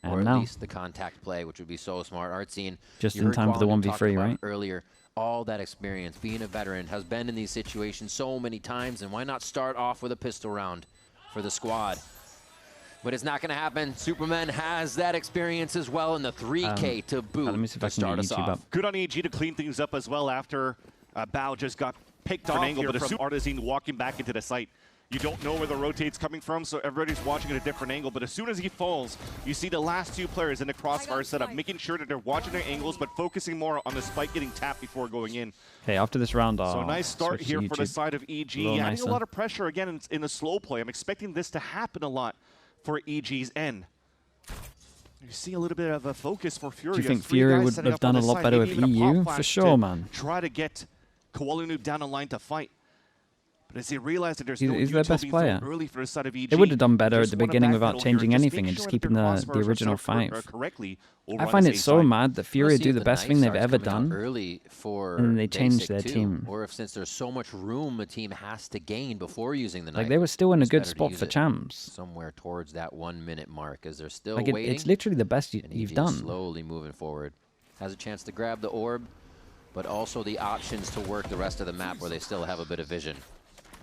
or at least the contact play, which would be so smart. Artsine, just in time for the 1v3, right? Earlier, all that experience, being a veteran, has been in these situations so many times, and why not start off with a pistol round for the squad? But it's not going to happen. Superman has that experience as well in the 3K to boot. Let me see if I can get YouTube up. Good on EG to clean things up as well after Bao just got picked off here from Artazine walking back into the site. You don't know where the rotate's coming from, so everybody's watching at a different angle. But as soon as he falls, you see the last two players in the crossfire setup, making sure that they're watching their angles, but focusing more on the spike getting tapped before going in. Okay, after this round, so a nice start here for the side of EG. Adding a lot of pressure again in the slow play. I'm expecting this to happen a lot for EG's end. You see a little bit of a focus for Furia. Do you think Furia would have done a lot better with EU? For sure, man. Try to get Koalunu down the line to fight. But as they realize that there's no their best player. Early for the side of EG, they would have done better at the beginning without changing anything and just keeping the original 5. I find it so mad that Furia do the best thing they've ever done, early for and they changed their team. Or if since there's so much room a team has to gain before using the knife. Like they were still in a good spot for champs. Somewhere towards that 1 minute mark as they're still like waiting. It's literally the best you've done. Slowly moving forward. Has a chance to grab the orb, but also the options to work the rest of the map where they still have a bit of vision.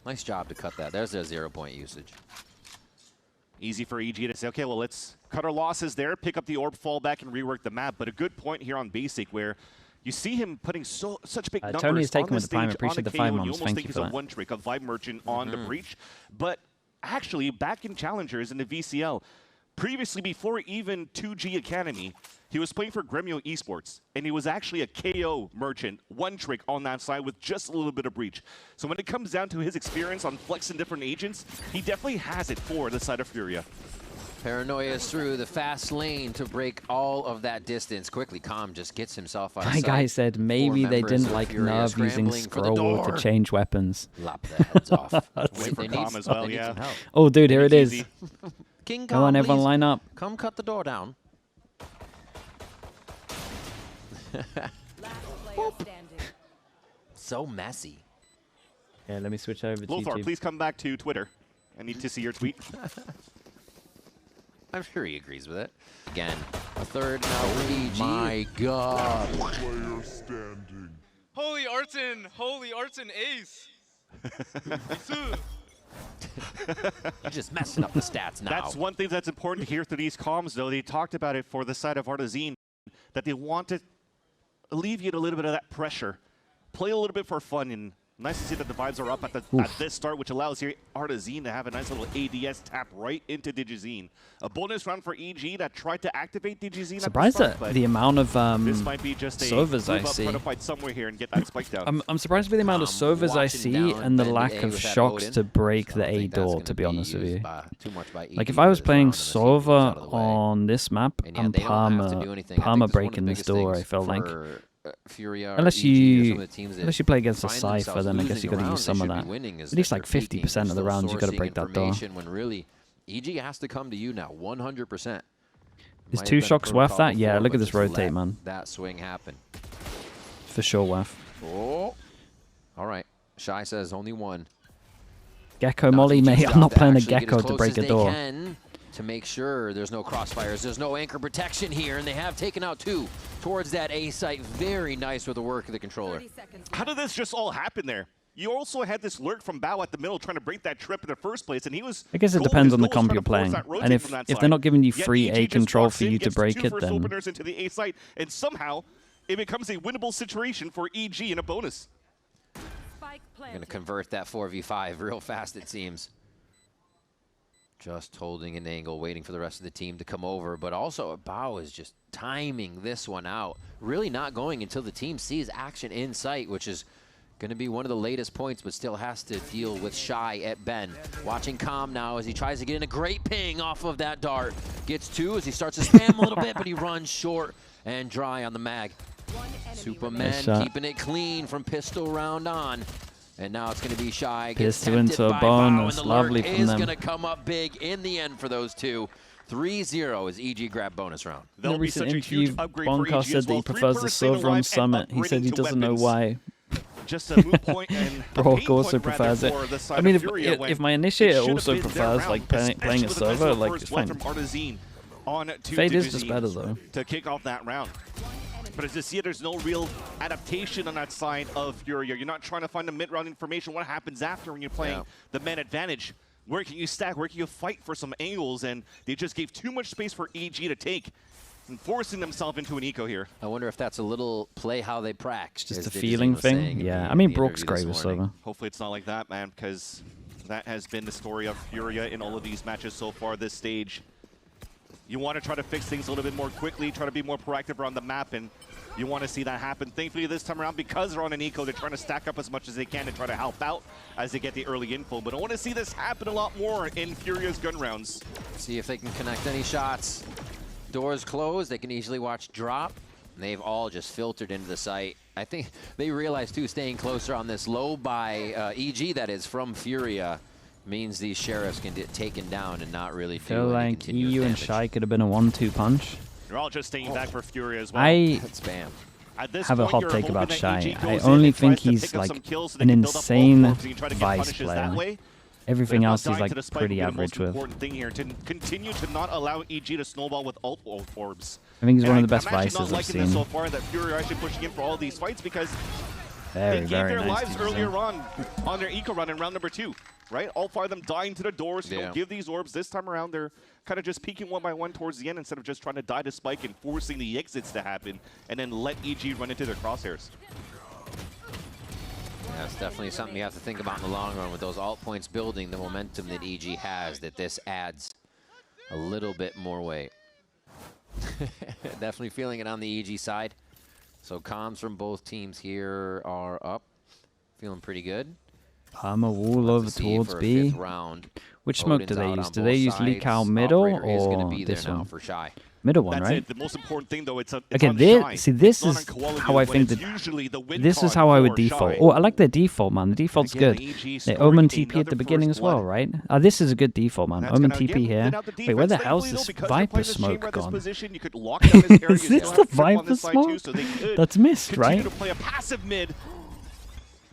Nice job to cut that. There's their 0-point usage. Easy for EG to say, okay, well, let's cut our losses there, pick up the orb, fall back, and rework the map. But a good point here on Basic where you see him putting such big numbers Tony is taking on with the prime. stage, Appreciate the KO, 5 you months. almost Thank think you he's for a that. one-trick, a Vibe Merchant on the breach. But actually, back in Challengers in the VCL, previously before even 2G Academy, he was playing for Gremio Esports, and he was actually a KO merchant, one trick on that side with just a little bit of breach. So when it comes down to his experience on flexing different agents, he definitely has it for the side of Furia. Paranoia is through the fast lane to break all of that distance. Quickly, Calm just gets himself out of sight. My guy said maybe they didn't like Nerve using scroll to change weapons. Lop the heads off. Wait for Calm as well, yeah. Oh, dude, here it is. King Calm, come on, everyone, line up. Come cut the door down. So messy. Yeah, let me switch over to Lothar, YouTube. please come back to Twitter. I need to see your tweet. I'm sure he agrees with it. Again, a third now for EG. My God. Holy Artin ace. You're just messing up the stats now. That's one thing that's important to hear through these comms, though. They talked about it for the side of Artazine, that they want to alleviate a little bit of that pressure, play a little bit for fun, and nice to see that the vibes are up at this start, which allows here Artazine to have a nice little ADS tap right into Digizine. A bonus round for EG that tried to activate Digizine. Surprised at the amount of this might be just a Sovas I see. Try to fight somewhere here and get that spike down. I'm surprised by the amount of Sovas I see and the lack of shocks to break the A door, to be honest with you. Like if I was playing Sova on this map, I'm Palmer breaking this door, I felt like. Furia, unless you play against a Cypher, then I guess you got to use some of that. At least like 50% of the rounds you got to break that door. When really, EG has to come to you now, 100%. Is 2 shocks worth that? Yeah, look at this rotate, man. That swing happen. For sure worth. Oh, all right. Shy says only 1. Gecko Molly, mate. I'm not playing a Gecko to break a door. To make sure there's no crossfires, there's no anchor protection here, and they have taken out 2 towards that A site. Very nice with the work of the controller. How did this just all happen there? You also had this lurk from Bao at the middle trying to break that trip in the first place, and he was... I guess it depends on the comp you're playing. And if they're not giving you free A control for you to break it, then... into the A site, and somehow it becomes a winnable situation for EG in a bonus. Going to convert that 4v5 real fast, it seems. Just holding an angle, waiting for the rest of the team to come over. But also, Bao is just timing this one out. Really not going until the team sees action in sight, which is going to be one of the latest points, but still has to deal with Shy at Ben. Watching Calm now as he tries to get in a great ping off of that dart. Gets 2 as he starts to spam a little bit, but he runs short and dry on the mag. Superman keeping it clean from pistol round on. And now it's going to be Shy. Pistol into a bonus. Lovely from them. Is going to come up big in the end for those 2. 3-0 as EG grab bonus round. In a recent interview, Bonka said that he prefers the Sova on Summit. He said he doesn't know why. Just a moot point and Brock also prefers it. I mean, if my initiator also prefers like playing a Sova, like it's fine. on to Fade is just better, though. To kick off that round. But as you see, there's no real adaptation on that side of Furia. You're not trying to find the mid-round information. What happens after when you're playing the man advantage? Where can you stack? Where can you fight for some angles? And they just gave too much space for EG to take, and forcing themselves into an eco here. I wonder if that's a little play how they practice. Just a feeling thing. Yeah, I mean, Brook's great with Silver. Hopefully it's not like that, man, because that has been the story of Furia in all of these matches so far this stage. You want to try to fix things a little bit more quickly, try to be more proactive around the map, and you want to see that happen. Thankfully this time around, because they're on an eco, they're trying to stack up as much as they can and try to help out as they get the early info. But I want to see this happen a lot more in Furia's gun rounds. See if they can connect any shots. Doors closed, they can easily watch drop. And they've all just filtered into the site. I think they realize too, staying closer on this low by EG, that is, from Furia, means these sheriffs can get taken down and not really feel like EU and Shy could have been a 1-2 punch. They're all just staying back for Furia as well. I have a hot take about Shy. I only think he's like an insane Vice player. Everything else he's like pretty average with. Important thing here to continue to not allow EG to snowball with ult orbs. I think he's one of the best Vices I've seen. So far that Furia are actually pushing in for all these fights because they gave their lives earlier on their eco run in round number 2. Right? All 5 of them dying to the doors. So don't give these orbs. This time around, they're kind of just peeking one by one towards the end instead of just trying to die to Spike and forcing the exits to happen and then let EG run into their crosshairs. Yeah, it's definitely something you have to think about in the long run with those alt points building, the momentum that EG has, that this adds a little bit more weight. Definitely feeling it on the EG side. So comms from both teams here are up. Feeling pretty good. Palmer wall over towards B. Which smoke do they use? Do they use leak out middle or this one? For Shy. Middle one, right? It. The most important thing, though, it's again, this is how I think this is how I would default. Oh, I like their default, man. The default's good. They Omen TP at the beginning as well, right? This is a good default, man. Omen TP here. Wait, where the hell's this Viper smoke gone? Is this the Viper smoke? That's missed, right?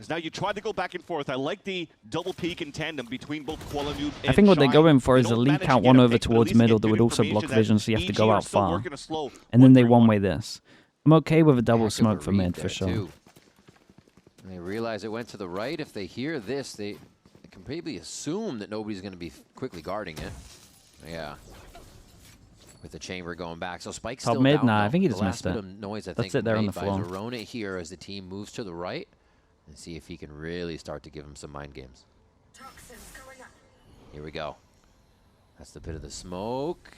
Now you tried to go back and forth. I like the double peek in tandem between both Kuala Noob and I think what Shy. they're going for is a leak out one over towards middle that would also block vision, so you have to go out far. And then they one-way this. I'm okay with a double smoke for mid, for sure. They realize it went to the right. If they hear this, they can probably assume that nobody's going to be quickly guarding it. Yeah. With the chamber going back. So Spike's still mid? down. Nah, I think he just missed it. Noise, I That's think, it there on the by floor. Zorona here as the team moves to the right. And see if he can really start to give him some mind games. Here we go. That's the bit of the smoke.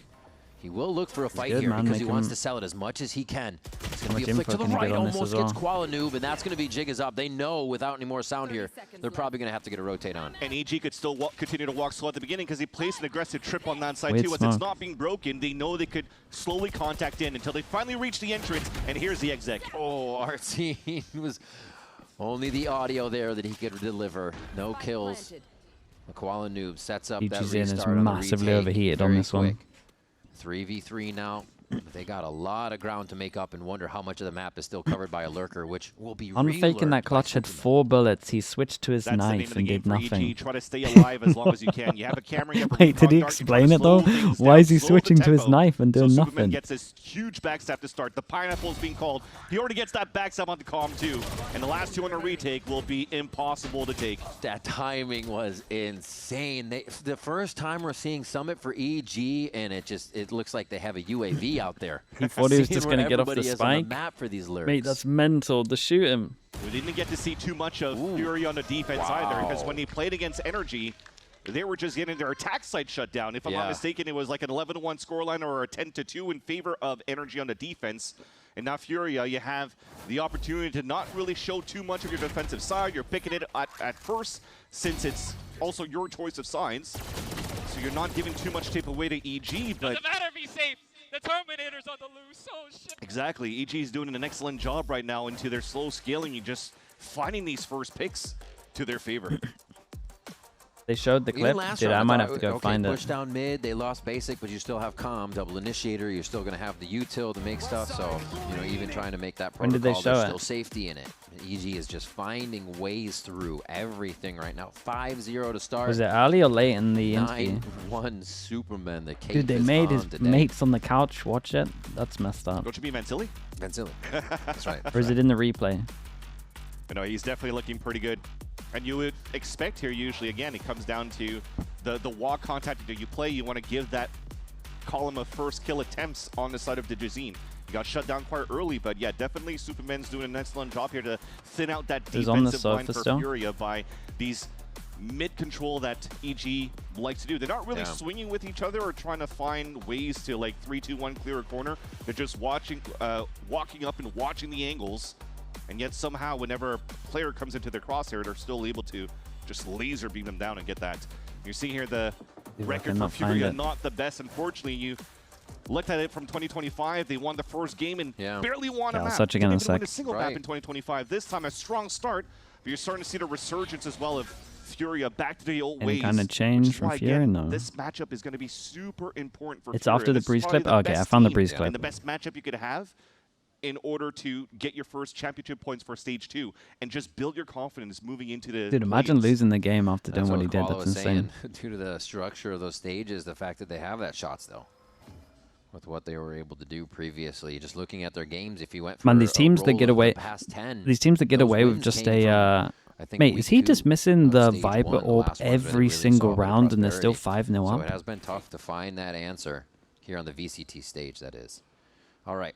He will look for a fight here because he wants to sell it as much as he can. It's going to be a flick to the right, almost gets Kuala Noob, and that's going to be Jig is up. They know without any more sound here, they're probably going to have to get a rotate on. And EG could still continue to walk slow at the beginning because he placed an aggressive trip on that side too. As it's not being broken, they know they could slowly contact in until they finally reach the entrance, and here's the exec. Oh, Artsy was only the audio there that he could deliver. No kills. Kuala Noob sets up that restart is massively overheated on this one. 3v3 now. They got a lot of ground to make up and wonder how much of the map is still covered by a lurker, which will be Unfaking that clutch had 4 bullets. He switched to his knife and did nothing. Try to stay alive as long as you can. You have a camera here. Wait, did he explain it though? Why is he switching to his knife and doing nothing? Superman gets this huge backstab to start. The pineapple is being called. He already gets that backstab on the comm too. And the last 2 on a retake will be impossible to take. That timing was insane. The first time we're seeing Summit for EG, and it looks like they have a UAV out there. He thought he was just going to get off the spike. Map for these lurks. Mate, that's mental. To shoot him. We didn't get to see too much of Fury on the defense either, because when he played against Energy, they were just getting their attack site shut down. If I'm not mistaken, it was like an 11-1 scoreline or a 10-2 in favor of Energy on the defense. And now Furia, you have the opportunity to not really show too much of your defensive side. You're picking it at first, since it's also your choice of sides. So you're not giving too much tape away to EG, but... Doesn't matter, be safe. The Terminator's on the loose. Oh, shit. Exactly. EG is doing an excellent job right now into their slow scaling. You just finding these first picks to their favor. They showed the clip. Dude, I might have to go find it. Push down mid. They lost basic, but you still have comm, double initiator. You're still going to have the util to make stuff. So, you know, even trying to make that protocol, when did they show there's it? Still safety in it. EG is just finding ways through everything right now. 5-0 to start. Was it early or late in the interview? 9-1 Superman. The Dude, they made his mates on the couch watch it. That's messed up. Don't you mean Vansili? Vansili. That's right. Or is it in the replay? You know, he's definitely looking pretty good. And you would expect here, usually, again, it comes down to the walk contact that you play. You want to give that column of first kill attempts on the side of the Jazine. He got shut down quite early, but yeah, definitely Superman's doing an excellent job here to thin out that defensive line for Furia by these mid-control that EG likes to do. They're not really swinging with each other or trying to find ways to, like, 3-2-1 clear a corner. They're just watching, walking up and watching the angles. And yet somehow, whenever a player comes into their crosshair, they're still able to just laser beam them down and get that. You see here the record for Furia, not the best. Unfortunately, you looked at it from 2025. They won the first game and barely won a map. Such again Didn't even win a single map in 2025. This time, a strong start. But you're starting to see the resurgence as well of Furia back to the old ways. Any kind of change from Furia? No. This matchup is going to be super important for Furia. It's after the Breeze clip? Okay, I found the Breeze clip. And the best matchup you could have in order to get your first championship points for stage 2 and just build your confidence moving into the Dude, imagine losing the game after doing what he did. That's insane. Due to the structure of those stages, the fact that they have that shots though, with what they were able to do previously, just looking at their games, if you went for these teams that get away, past 10, these teams that get away with just a mate, is he just missing the Viper orb every single round and they're still 5-0 up? So it has been tough to find that answer here on the VCT stage, that is. All right.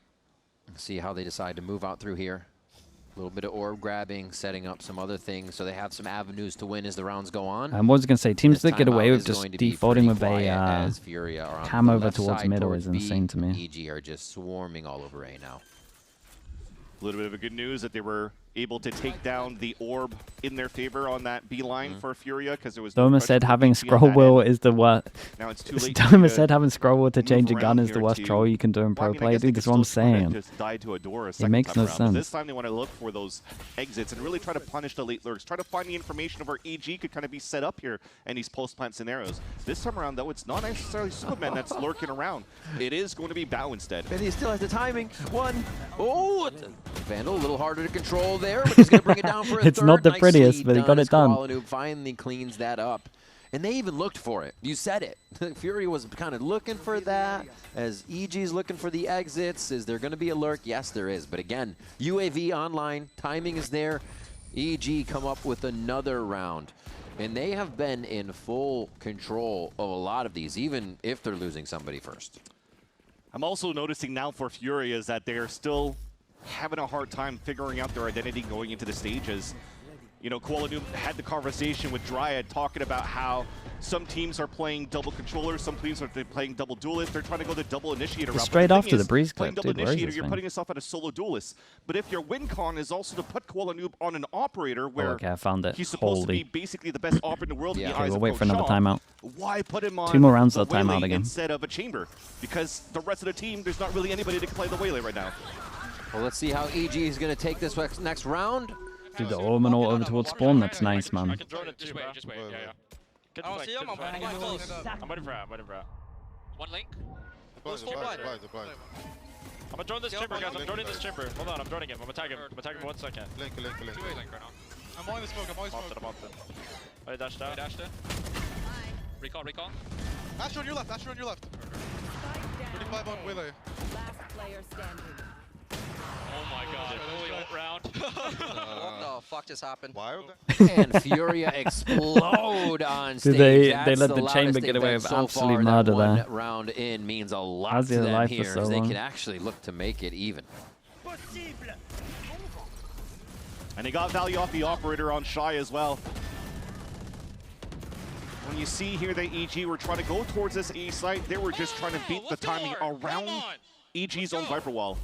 See how they decide to move out through here. A little bit of orb grabbing, setting up some other things, so they have some avenues to win as the rounds go on. I was going to say, teams that get away with just defaulting with a cam over towards middle is insane to me. EG are just swarming all over A now. A little bit of a good news that they were able to take down the orb in their favor on that B line for Furia because there was. Doma said having scroll wheel is the worst. Now it's too late. Doma said having scroll wheel to change a gun is the worst troll you can do in pro play. Dude, that's what I'm saying. Just died to a door it makes no sense. This time they want to look for those exits and really try to punish the late lurks. Try to find the information of where EG could kind of be set up here in these post plant scenarios. This time around though, it's not necessarily Superman that's lurking around. It is going to be Bao instead. And he still has the timing. Oh, Vandal a little harder to control there, but he's going to bring it down for a it's third. not the prettiest, but he got it done. Kuala finally cleans that up. And they even looked for it. You said it. Fury was kind of looking for that. As EG's looking for the exits. Is there going to be a lurk? Yes, there is. But again, UAV online. Timing is there. EG come up with another round. And they have been in full control of a lot of these, even if they're losing somebody first. I'm also noticing now for Fury is that they're still having a hard time figuring out their identity going into the stages. You know, Kuala Lumpur had the conversation with Dryad talking about how some teams are playing double controllers, some teams are playing double duelist. They're trying to go the double initiator route. Straight after the Breeze clip, double dude, initiator, you're putting yourself at a solo duelist. But if your win con is also to put Kuala Lumpur on an operator where okay, I found it. He's supposed to be basically the best operator in the world. Okay, we'll wait for another timeout. Why put him on 2 more rounds, they'll timeout again. Instead of a chamber? Because the rest of the team, there's not really anybody that can play the Waylay right now. Well, let's see how EG is going to take this next round. Dude, the Orb and all over towards spawn, that's nice, man. I can drone it, just wait, yeah. I don't see him, I'm close. I'm waiting for it, One link. Close full blind. I'm gonna drone this chamber, guys, I'm droning this chamber. Hold on, I'm droning him, I'm attacking him. 1 second. Link. Two-way link right now. I'm on the smoke, I'm on it. I dashed out. Recall. Asher on your left, 35 on Waylay. Last player standing. Oh my god, holy ult round. What the fuck just happened? Wild. And Furia explode on stage. They let the chamber get away with absolute murder there. One round in means a lot to them here. So they can actually look to make it even. And they got value off the operator on Shy as well. When you see here that EG were trying to go towards this A site, they were just trying to beat the timing around EG's own Viper wall.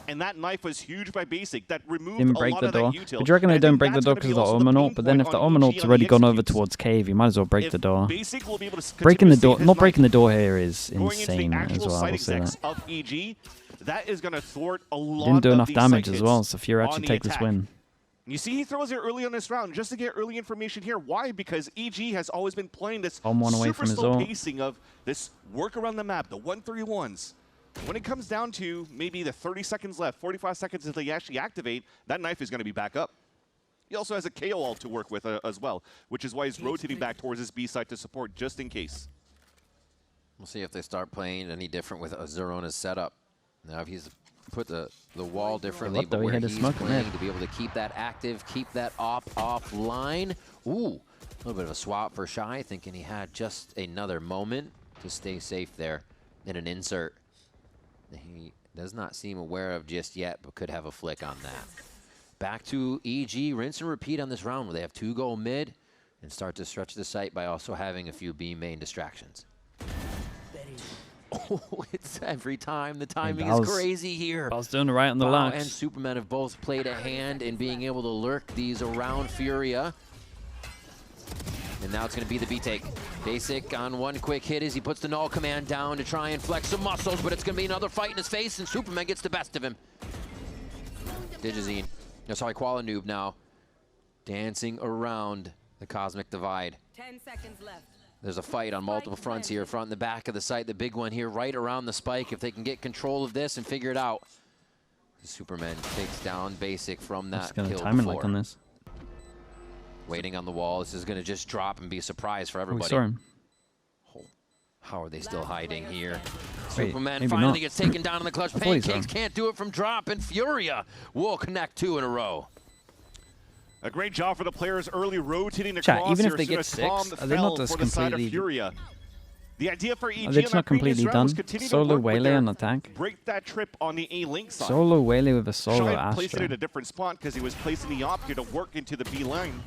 And that knife was huge by Basic. That removed a lot of that util. But you reckon they don't break the door because of the Omenort? But then if the Omenort's already gone over towards Cave, you might as well break the door. Breaking the door, not breaking the door here is insane as well, I will say that. Of EG, that is going to thwart a lot didn't do enough of damage as well, so Fury actually take this win. You see, he throws it early on this round just to get early information here. Why? Because EG has always been playing this super slow pacing of this work around the map, the 1-3-1s. When it comes down to maybe the 30 seconds left, 45 seconds until they actually activate, that knife is going to be back up. He also has a KO ult to work with as well, which is why he's rotating back towards his B side to support just in case. We'll see if they start playing any different with Zerona's setup. Now, if he's put the wall differently, but where he's playing to be able to keep that active, keep that offline. Ooh, a little bit of a swap for Shy, thinking he had just another moment to stay safe there in an insert. He does not seem aware of just yet, but could have a flick on that. Back to EG, rinse and repeat on this round where they have 2 go mid and start to stretch the site by also having a few B main distractions. Oh, it's every time. The timing is crazy here. I was doing it right on the launch. And Superman have both played a hand in being able to lurk these around Furia. And now it's going to be the B-take. Basic on one quick hit as he puts the null command down to try and flex some muscles, but it's going to be another fight in his face, and Superman gets the best of him. Digizine. No, sorry, Koala Noob now. Dancing around the Cosmic Divide. 10 seconds left. There's a fight on multiple fronts here, front and the back of the site. The big one here right around the spike. If they can get control of this and figure it out. Superman takes down Basic from that kill time it like on this. Waiting on the wall. This is going to just drop and be a surprise for everybody. We saw him. Oh, how are they still hiding here? Wait, Superman finally gets taken down in the clutch. Pancakes can't do it from drop, and Furia will connect 2 in a row. A great job for the players early rotating across. Even if they get 6, are they not just completely... The idea for EG it's not completely done. Solo Waylay on attack. Break that trip on the A link side. Solo Waylay with a solo Astra. Placed it in a different spot because he was placing the op here to work into the B line.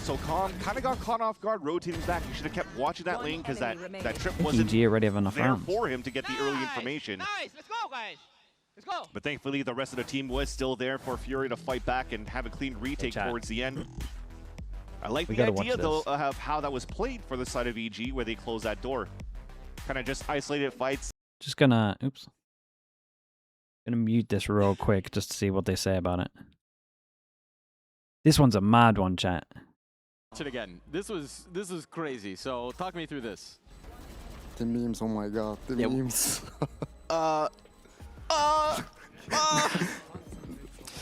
So Calm kind of got caught off guard, rotating back. He should have kept watching that lane because that trip wasn't there for him to get the early information. Nice, let's go, guys. Let's go. But thankfully, the rest of the team was still there for Fury to fight back and have a clean retake towards the end. I like the idea, though, of how that was played for the side of EG, where they closed that door. Kind of just isolated fights. Just gonna, gonna mute this real quick just to see what they say about it. This one's a mad one, chat. Watch it again. This was crazy. So talk me through this. The memes, oh my god, the memes.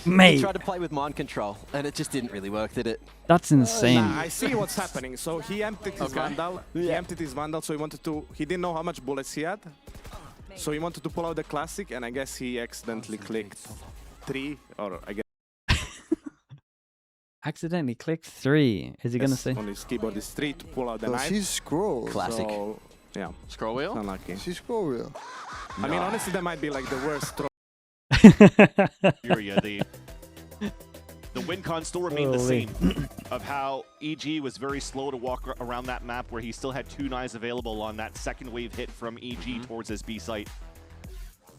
Mate. He tried to play with mind control, and it just didn't really work, did it? That's insane. Nah, I see what's happening. So he emptied his Vandal. He emptied his Vandal, so he wanted to... He didn't know how much bullets he had. So he wanted to pull out the Classic, and I guess he accidentally clicked 3, or I guess... Accidentally clicked 3. Is he gonna say? On his keyboard is 3 to pull out the knife. She's scroll. Classic. So, yeah. Scroll wheel? Unlucky. She's scroll wheel. I mean, honestly, that might be like the worst throw. Furia, the win con still remained the same of how EG was very slow to walk around that map where he still had 2 knives available on that second wave hit from EG towards his B site.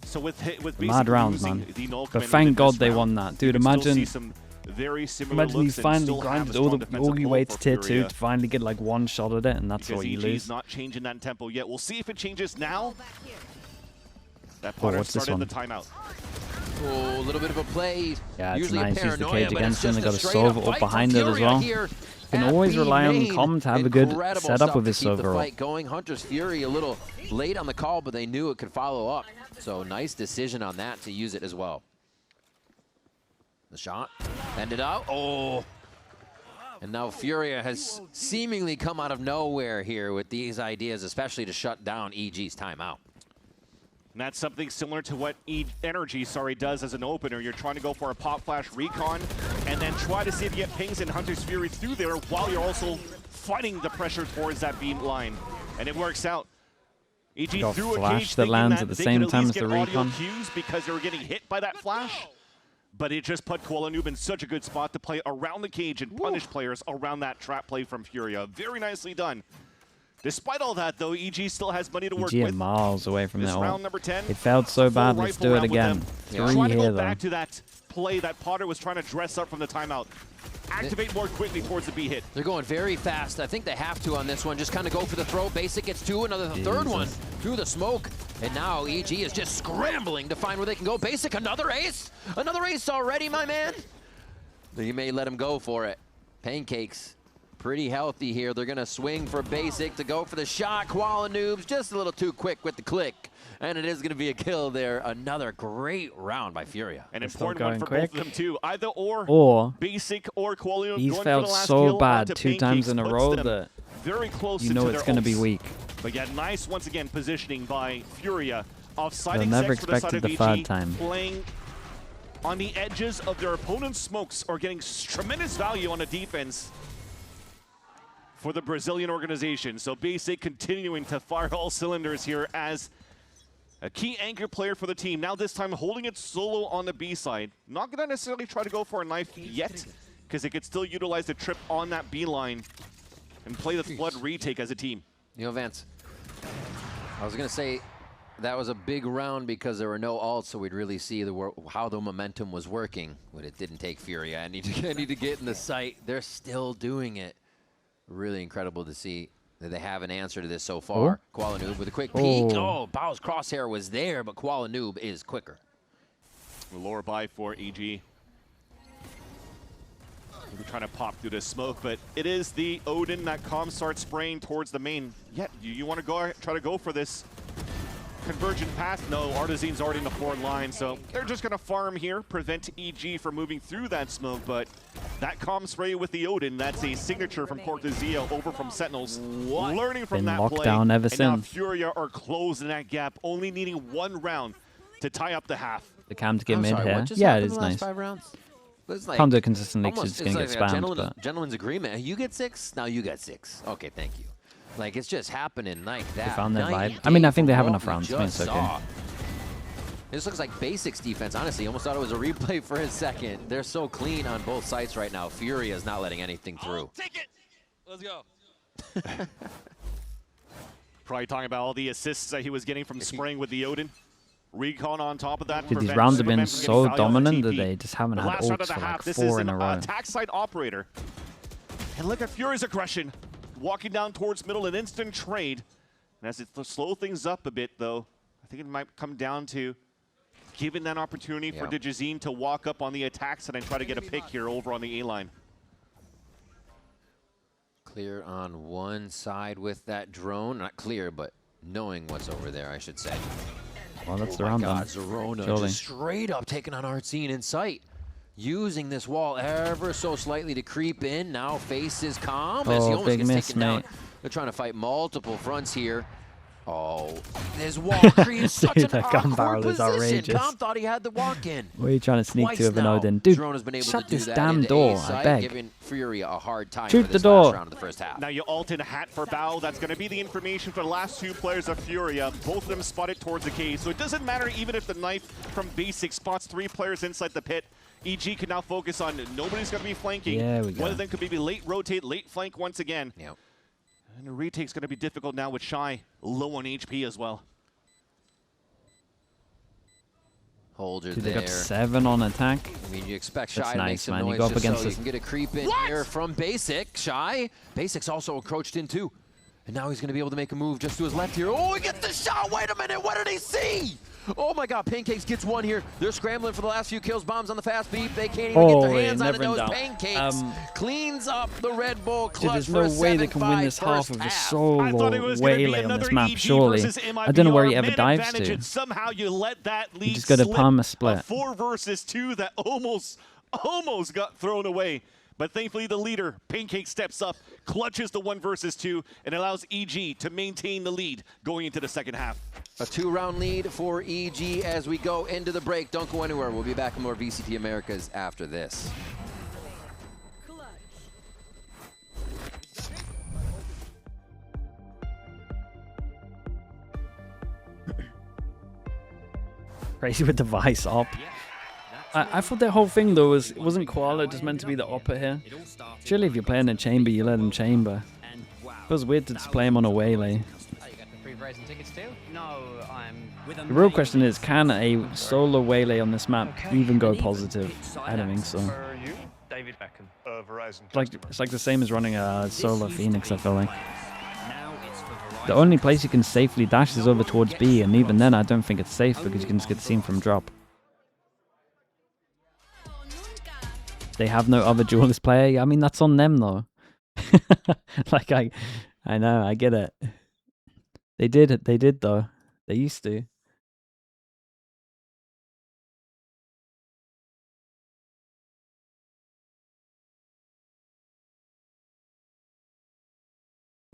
So with mad rounds, man. But thank God they won that. Dude, imagine he finally grinded all the way to tier 2 to finally get like 1 shot at it, and that's what you lose. EG's not changing that tempo yet. We'll see if it changes now. That Potter started the timeout. Oh, a little bit of a play. Yeah, it's nice. Use the cage against him. They got a Sova up behind it as well. You can always rely on Com to have a good setup with his Sova. Fight going. Hunter's Fury a little late on the call, but they knew it could follow up. So nice decision on that to use it as well. The shot ended out. Oh. And now Furia has seemingly come out of nowhere here with these ideas, especially to shut down EG's timeout. And that's something similar to what Energy does as an opener. You're trying to go for a pop flash recon and then try to see if you get pings and Hunter's Fury through there while you're also fighting the pressure towards that beam line. And it works out. EG threw a cage that lands at the same time as the recon. Cues because they were getting hit by that flash. But it just put Koala Noob in such a good spot to play around the cage and punish players around that trap play from Furia. Very nicely done. Despite all that, though, EG still has money to work with. Miles away from that round number 10. It failed so bad. Let's do it again. 3 trying to here, go back to that play that Potter was trying to dress up from the timeout. Activate more quickly towards the B hit. They're going very fast. I think they have to on this one. Just kind of go for the throw. Basic gets 2, another third one through the smoke. And now EG is just scrambling to find where they can go. Basic, another ace? Another ace already, my man? You may let him go for it. Pancakes, pretty healthy here. They're going to swing for Basic to go for the shot. Koala Noobs just a little too quick with the click. And it is going to be a kill there. Another great round by Furia. An important one for both of them, too. Either or Basic or Koala Noobs. He's failed so bad 2 times in a row that very close you know it's going to be weak. But yeah, nice once again positioning by Furia. Offside never expected the 3rd time. Playing on the edges of their opponent's smokes or getting tremendous value on the defense for the Brazilian organization. So Basic continuing to fire all cylinders here as a key anchor player for the team. Now this time holding it solo on the B side. Not going to necessarily try to go for a knife yet, because they could still utilize the trip on that B line and play the flood retake as a team. You know, Vance, I was going to say that was a big round because there were no ults, so we'd really see how the momentum was working. But it didn't take Furia. I need to get in the sight. They're still doing it. Really incredible to see that they have an answer to this so far. Koala Noob with a quick peek. Oh, Bao's crosshair was there, but Koala Noob is quicker. The lower buy for EG. We're trying to pop through the smoke, but it is the Odin that Calm starts spraying towards the main. Yeah, you want to try to go for this convergent path? No, Artizane's already in the forward line, so they're just going to farm here, prevent EG from moving through that smoke, but that Calm spray with the Odin, that's a signature from Cortezio over from Sentinels. Learning from that play, down ever and since. now Furia are closing that gap, only needing 1 round to tie up the half. The Cam to get mid here. Yeah, it is nice. 5 rounds? Like, can't do it consistently because it's going to get spammed. Gentleman's agreement. You get 6, now you get 6. Okay, thank you. Like, it's just happening like that. They found their vibe. I mean, I think they have enough rounds. I mean, it's okay. This looks like Basic's defense, honestly. Almost thought it was a replay for a second. They're so clean on both sides right now. Furia is not letting anything through. Take it! Let's go. Probably talking about all the assists that he was getting from spraying with the Odin. Recon on top of that. Dude, these rounds have been so dominant that they just haven't had ults for like 4 in a row. Attack side operator. And look at Furia's aggression. Walking down towards middle, an instant trade. And as it slow things up a bit, though, I think it might come down to giving that opportunity for Digizine to walk up on the attack side and try to get a pick here over on the A line. Clear on one side with that drone. Not clear, but knowing what's over there, I should say. Well, that's the round done. Zerona just straight up taking on Artsine in sight. Using this wall ever so slightly to creep in. Now faces Calm as he almost gets taken down. They're trying to fight multiple fronts here. Oh, this wall creates such an awkward position. Calm thought he had the walk in. What are you trying to sneak to with an Odin? Dude, shut this damn door, I beg. Giving Furia a hard time Shoot for this the door. last round of the first half. Now you ult in a hat for Bao. That's going to be the information for the last 2 players of Furia. Both of them spotted towards the cave. So it doesn't matter even if the knife from Basic spots 3 players inside the pit. EG can now focus on nobody's going to be flanking. Yeah, we go. One of them could be late rotate, late flank once again. Yep. And the retake's going to be difficult now with Shy low on HP as well. Holder Dude, there. they got 7 on attack. I mean, you expect Shy That's to make nice, some man. noise You go up just against so you can get a creep in here from Basic. Shy. Basic's also encroached in too. And now he's going to be able to make a move just to his left here. Oh, he gets the shot. Wait a minute. What did he see? Oh my God, Pancakes gets 1 here. They're scrambling for the last few kills. Bombs on the fast beat. They can't even get their hands on it. Those Pancakes cleans up the Red Bull clutch. Dude, there's no way they can win this half of a solo waylay on this map, surely. I don't know where he ever dives to. Somehow you let that lead you just got a palm split. 4 versus 2 that almost got thrown away. But thankfully, the leader, Pancake, steps up, clutches the 1 versus 2, and allows EG to maintain the lead going into the second half. A 2-round lead for EG as we go into the break. Don't go anywhere. We'll be back with more VCT Americas after this. Crazy with the Vice op. I thought that whole thing though wasn't Koala just meant to be the opper here. Surely if you're playing a chamber, you let him chamber. It feels weird to display him on a waylay. The real question is, can a solo waylay on this map even go positive? I don't think so. It's like the same as running a solo Phoenix, I feel like. The only place you can safely dash is over towards B, and even then I don't think it's safe because you can just get seen from drop. They have no other duelist player. I mean, that's on them though. Like I know, I get it. They did though. They used to.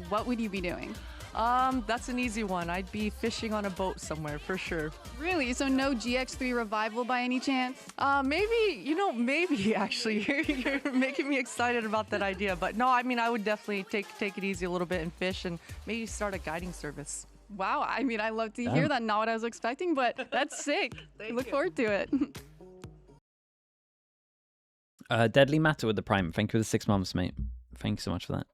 What would you be doing? That's an easy one. I'd be fishing on a boat somewhere for sure. Really? So no GX3 revival by any chance? Maybe, maybe actually. You're making me excited about that idea. But no, I mean, I would definitely take it easy a little bit and fish and maybe start a guiding service. Wow, I mean, I love to hear that. Not what I was expecting, but that's sick. Look forward to it. Deadly Matter with the Prime. Thank you for the 6 months, mate. Thank you so much for that.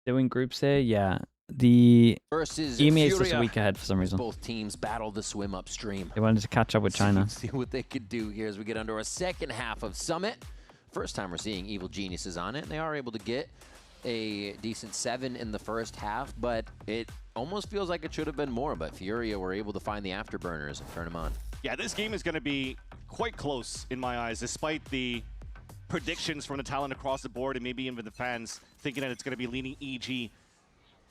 Doing groups here, yeah. The versus EMEA is just a week ahead for some reason. Both teams battle the swim upstream. They wanted to catch up with China. See what they could do here as we get under a second half of Summit. First time we're seeing Evil Geniuses on it, and they are able to get a decent 7 in the first half, but it almost feels like it should have been more, but Furia were able to find the afterburners and turn them on. Yeah, this game is going to be quite close in my eyes, despite the predictions from the talent across the board and maybe even the fans thinking that it's going to be leaning EG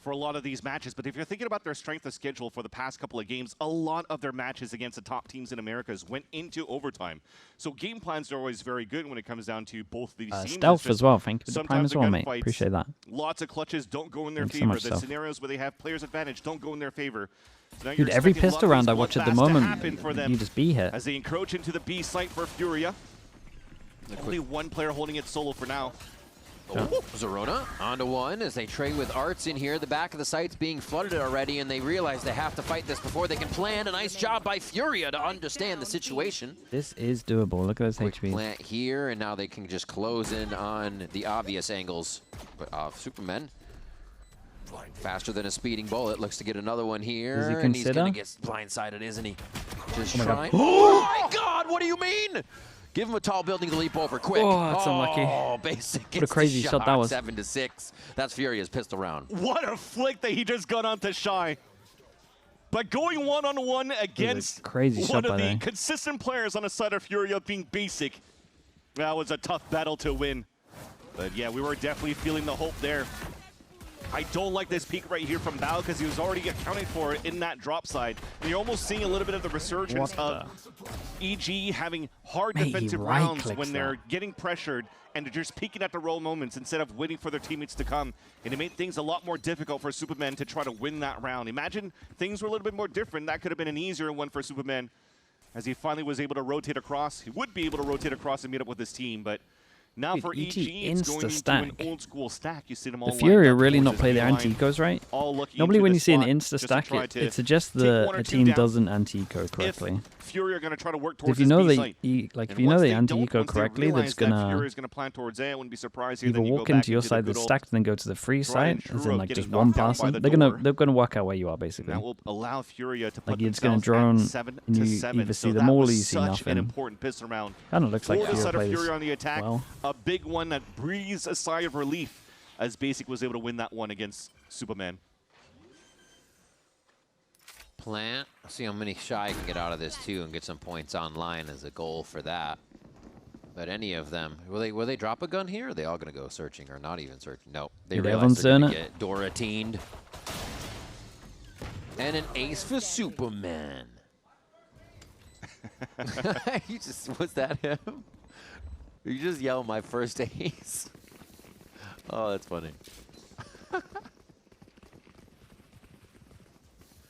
for a lot of these matches. But if you're thinking about their strength of schedule for the past couple of games, a lot of their matches against the top teams in Americas went into overtime. So game plans are always very good when it comes down to both these teams. Stealth as well. Thank you for the Prime as well, mate. Appreciate that. Lots of clutches don't go in their Thanks favor. so much, The scenarios where they have players advantage don't go in their favor. So dude, every pistol round I watch at the moment, you just be here. As they encroach into the B site for Furia. Only one player holding it solo for now. Oh, Zerona onto one as they trade with Arts in here. The back of the site's being flooded already, and they realize they have to fight this before they can plan. A nice job by Furia to understand the situation. This is doable. Look at those Quick HP. Plant here, and now they can just close in on the obvious angles. But Superman, faster than a speeding bullet, looks to get another one here. Does he and he's consider? gonna get blindsided, isn't he? Just Oh my trying. God. Oh my God! What do you mean? Give him a tall building to leap over quick. Oh, that's unlucky. Oh, basic. What a crazy shot that was. 7-6. That's Furia's pistol round. What a flick that he just got onto Shy. But going one-on-one against crazy one shot of by the there. consistent players on the side of Furia being basic, that was a tough battle to win. But yeah, we were definitely feeling the hope there. I don't like this peak right here from Bao because he was already accounted for in that drop side. And you're almost seeing a little bit of the resurgence of EG having hard defensive rounds when they're getting pressured and they're just peeking at the roll moments instead of waiting for their teammates to come. And it made things a lot more difficult for Superman to try to win that round. Imagine things were a little bit more different. That could have been an easier one for Superman as he finally was able to rotate across. He would be able to rotate across and meet up with his team, but now for EG, it's going into an old school stack. You see them all. The Furia really not play their anti-ecos right. Normally when you see an insta stack, it suggests that a team doesn't anti-eco correctly. Furia are going to try to work towards if you know they if you know they anti-eco correctly, that's gonna plan towards it. I wouldn't be surprised either walk into your side that's stacked and then go to the free side, as in like just one person. They're gonna work out where you are basically. That will allow Furia to like it's gonna drone and you either see them all or you see nothing. An nothing. important pistol round. Kind of looks like Furia on the attack. Well. A big one that breathes a sigh of relief as Basic was able to win that one against Superman. Plant. See how many Shy can get out of this too and get some points online as a goal for that. But any of them, will they drop a gun here? Or are they all going to go searching or not even searching? No, they realize they're going to get Dora-teened. And an ace for Superman. Was that him? You just yell my first ace. Oh, that's funny.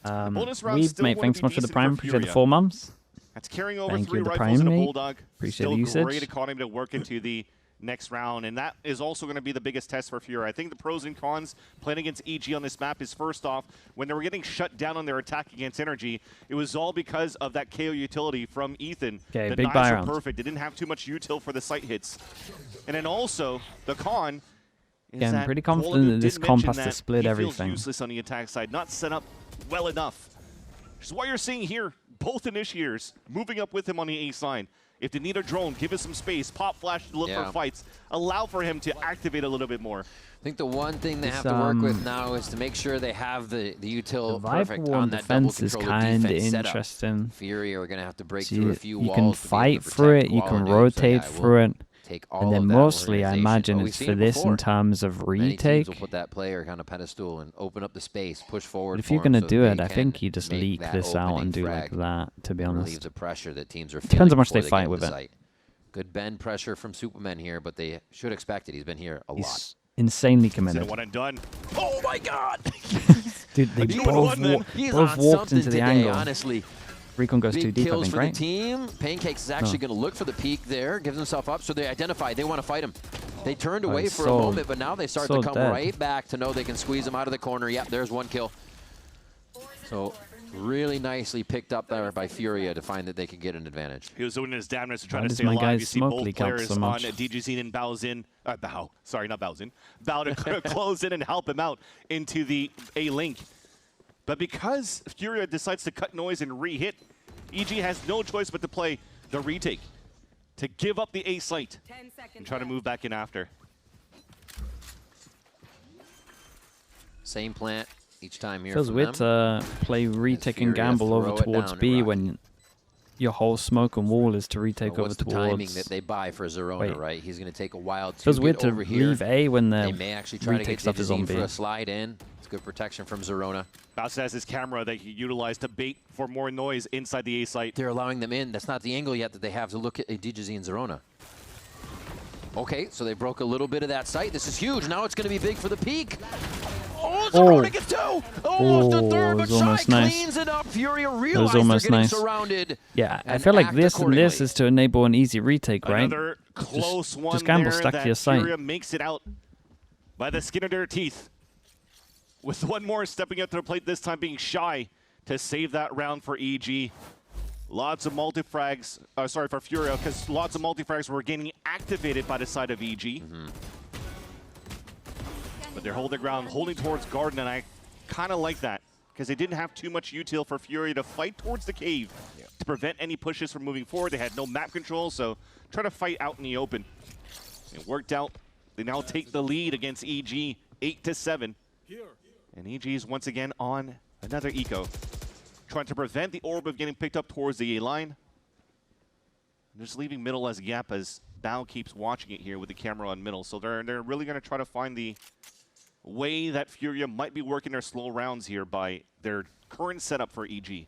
Mate, thanks so much for the Prime. Appreciate the 4 months. That's carrying over Thank 3 you, the rifles and a Prime, Bulldog. Appreciate Still the usage. great economy to work into the next round, and that is also going to be the biggest test for Furia. I think the pros and cons playing against EG on this map is, first off, when they were getting shut down on their attack against Energy, it was all because of that KO utility from Ethan. Okay, the big buy round. Perfect. They didn't have too much util for the site hits. And then also, the con is I'm that pretty confident that this comp has to split he everything. Feels useless on the attack side, not set up well enough. Which is why you're seeing here both initiators moving up with him on the A side. If they need a drone, give us some space, pop flash to look for fights, allow for him to activate a little bit more. I think the one thing they have to work with now is to make sure they have the util perfect Viper on that double defense is control kind of defense interesting. setup. Furia are going to have to break So through a few you walls. can fight through it, you can rotate through it. And then mostly, I imagine it's for this in terms of retake. Many teams will put that player kind of pedestal and open up the space, push forward. But if you're going to do it, I think you just leak this out and do like that, to be honest. Relieves the pressure that teams are feeling. Depends how much they fight with it. Good bend pressure from Superman here, but they should expect it. He's been here a lot. Insanely committed. One and done. Oh my God! Dude, they both walked into the angle. Honestly. Recon goes too deep, I kills think, for right? the team. Pancakes is actually going to look for the peak there, gives himself up, so they identify. They want to fight him. They turned away for a moment, but now they start to come right back to know they can squeeze him out of the corner. Yep, there's one kill. So really nicely picked up there by Furia to find that they can get an advantage. He was doing his damnness to try to stay alive. You see both players on DGZ and Baozin. Sorry, not Baozin. Bao to close in and help him out into the A-Link. But because Furia decides to cut noise and re-hit, EG has no choice but to play the retake, to give up the A site and try to move back in after. Same plant each time here. Feels weird to play retake and gamble over towards B when your whole smoke and wall is to retake over towards. The timing that they buy for Zerona, right? He's going to take a while to feels weird get to over here. leave A when the they may actually try to get stuff is on B. for a slide in. It's good protection from Zerona. Bowser has his camera that he utilized to bait for more noise inside the A site. They're allowing them in. That's not the angle yet that they have to look at DGZ and Zerona. Okay, so they broke a little bit of that site. This is huge. Now it's going to be big for the peak. Oh, Zerona gets two! Almost a third, but Shy cleans it up. Furia realizes they're getting surrounded. Yeah, I feel like this and this is to enable an easy retake, right? Another close one just gamble there stuck to your site. Furia makes it out by the skin of their teeth. With one more stepping up to the plate, this time being Shy to save that round for EG. Lots of multi-frags, sorry, for Furia, because lots of multi-frags were getting activated by the side of EG. But they're holding ground, holding towards Garden, and I kind of like that, because they didn't have too much util for Furia to fight towards the cave to prevent any pushes from moving forward. They had no map control, so try to fight out in the open. It worked out. They now take the lead against EG, 8-7. And EG is once again on another eco, trying to prevent the orb of getting picked up towards the A line. Just leaving middle as a gap as Bao keeps watching it here with the camera on middle. So they're really going to try to find the way that Furia might be working their slow rounds here by their current setup for EG.